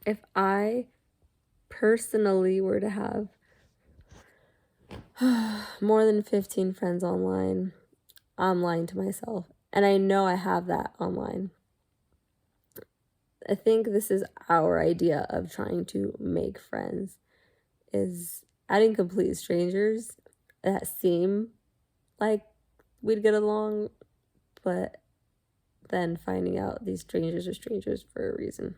If I personally were to have more than 15 friends online, I'm lying to myself. And I know I have that online. I think this is our idea of trying to make friends, is adding complete strangers that seem like we'd get along, but then finding out these strangers are strangers for a reason.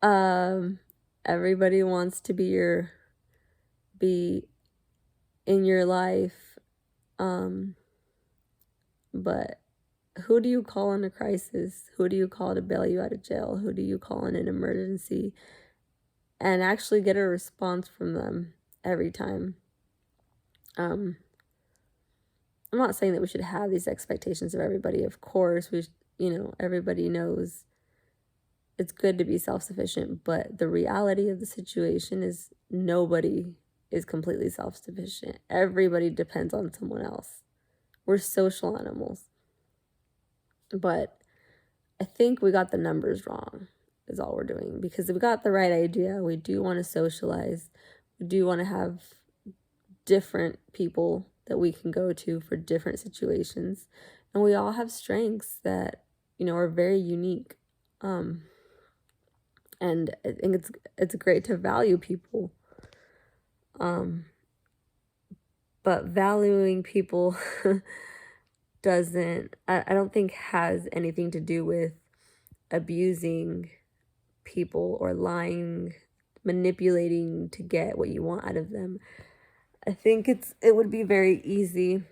Um, everybody wants to be in your life, but who do you call in a crisis? Who do you call to bail you out of jail? Who do you call in an emergency and actually get a response from them every time? I'm not saying that we should have these expectations of everybody. Of course, everybody knows it's good to be self-sufficient, but the reality of the situation is nobody is completely self-sufficient. Everybody depends on someone else. We're social animals. But I think we got the numbers wrong, is all we're doing. Because we got the right idea. We do want to socialize. We do want to have different people that we can go to for different situations. And we all have strengths that, are very unique. And I think it's great to value people. But valuing people I don't think has anything to do with abusing people or lying, manipulating to get what you want out of them. I think it would be very easy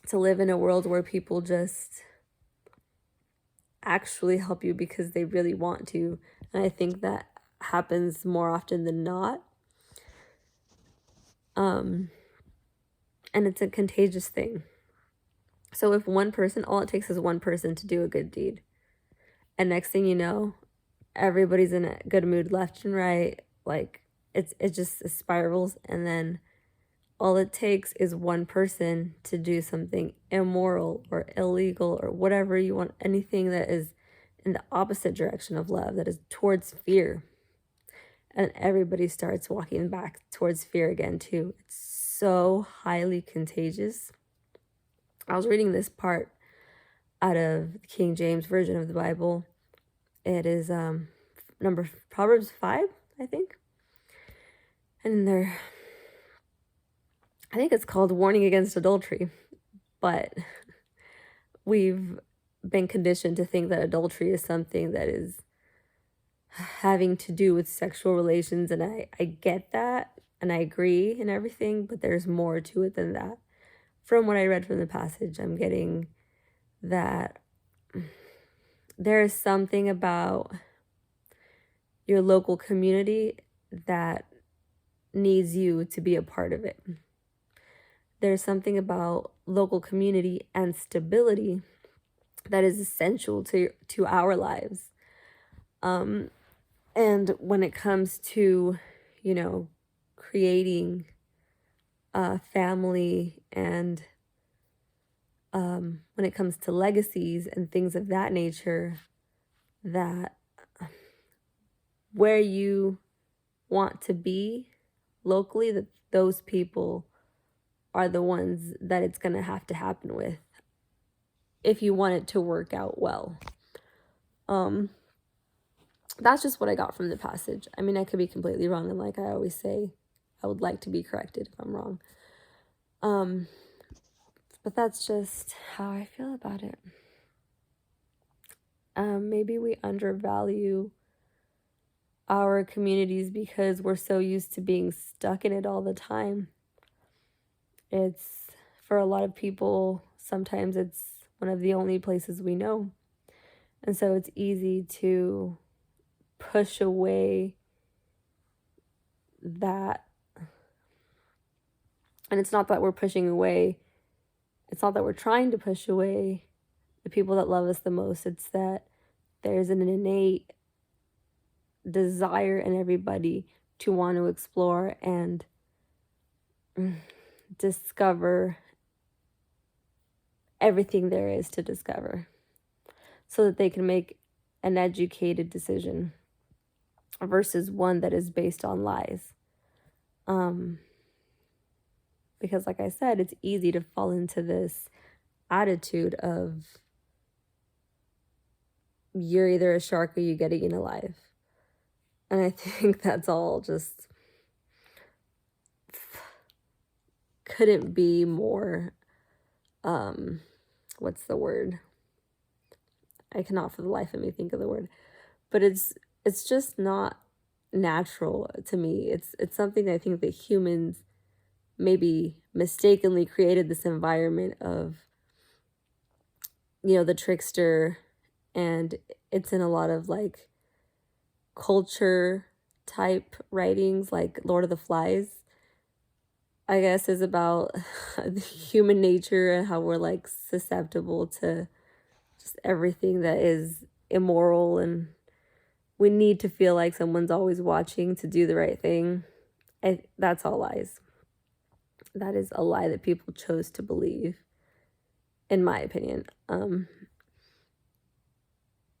to live in a world where people just actually help you because they really want to. And I think that happens more often than not. And it's a contagious thing. So if all it takes is one person to do a good deed. And next thing you know, everybody's in a good mood left and right. Like it just spirals, and then all it takes is one person to do something immoral or illegal or whatever you want, anything that is in the opposite direction of love, that is towards fear. And everybody starts walking back towards fear again too. It's so highly contagious. I was reading this part out of the King James Version of the Bible. It is Proverbs 5, I think. And I think it's called Warning Against Adultery. But we've been conditioned to think that adultery is something that is having to do with sexual relations. And I get that, and I agree and everything, but there's more to it than that. From what I read from the passage, I'm getting that there is something about your local community that needs you to be a part of it. There's something about local community and stability that is essential to our lives. And when it comes to, creating a family, and when it comes to legacies and things of that nature, that where you want to be locally, that those people are the ones that it's going to have to happen with if you want it to work out well. That's just what I got from the passage. I mean, I could be completely wrong, and like I always say, I would like to be corrected if I'm wrong. But that's just how I feel about it. Maybe we undervalue our communities because we're so used to being stuck in it all the time. It's, for a lot of people, sometimes it's one of the only places we know. And so it's easy to push away that. And it's not that we're pushing away, it's not that we're trying to push away the people that love us the most. It's that there's an innate desire in everybody to want to explore and discover everything there is to discover, so that they can make an educated decision versus one that is based on lies. Because like I said, it's easy to fall into this attitude of you're either a shark or you get eaten alive. And I think that's all just couldn't be more, what's the word? I cannot for the life of me think of the word. But it's just not natural to me. It's something I think that humans maybe mistakenly created this environment of, the trickster, and it's in a lot of like culture type writings, like Lord of the Flies, I guess, is about human nature and how we're like susceptible to just everything that is immoral, and we need to feel like someone's always watching to do the right thing. That's all lies. That is a lie that people chose to believe, in my opinion.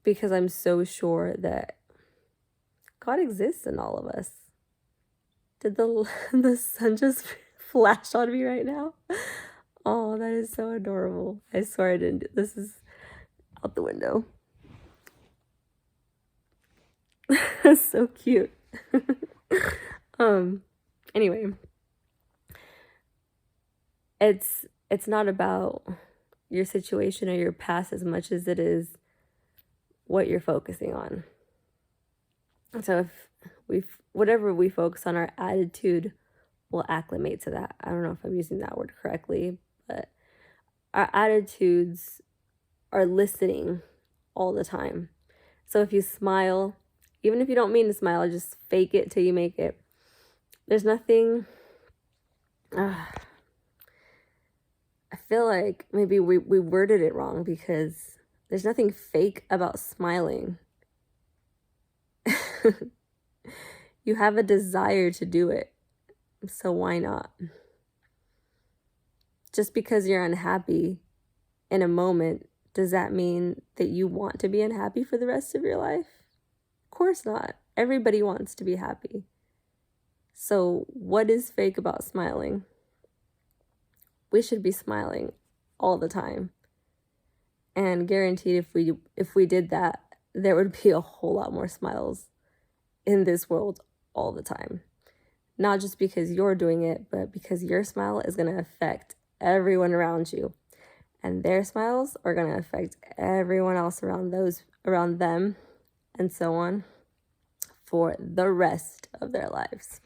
Because I'm so sure that God exists in all of us. Did the sun just flash on me right now? Oh, that is so adorable. I swear I didn't. This is out the window. So cute. Anyway, it's not about your situation or your past as much as it is what you're focusing on. So if whatever we focus on, our attitude will acclimate to that. I don't know if I'm using that word correctly, but our attitudes are listening all the time. So if you smile, even if you don't mean to smile, just fake it till you make it. There's nothing, I feel like maybe we worded it wrong, because there's nothing fake about smiling. You have a desire to do it, so why not? Just because you're unhappy in a moment, does that mean that you want to be unhappy for the rest of your life? Of course not. Everybody wants to be happy. So what is fake about smiling? We should be smiling all the time. And guaranteed if we did that, there would be a whole lot more smiles in this world all the time. Not just because you're doing it, but because your smile is going to affect everyone around you. And their smiles are going to affect everyone else around them, and so on, for the rest of their lives.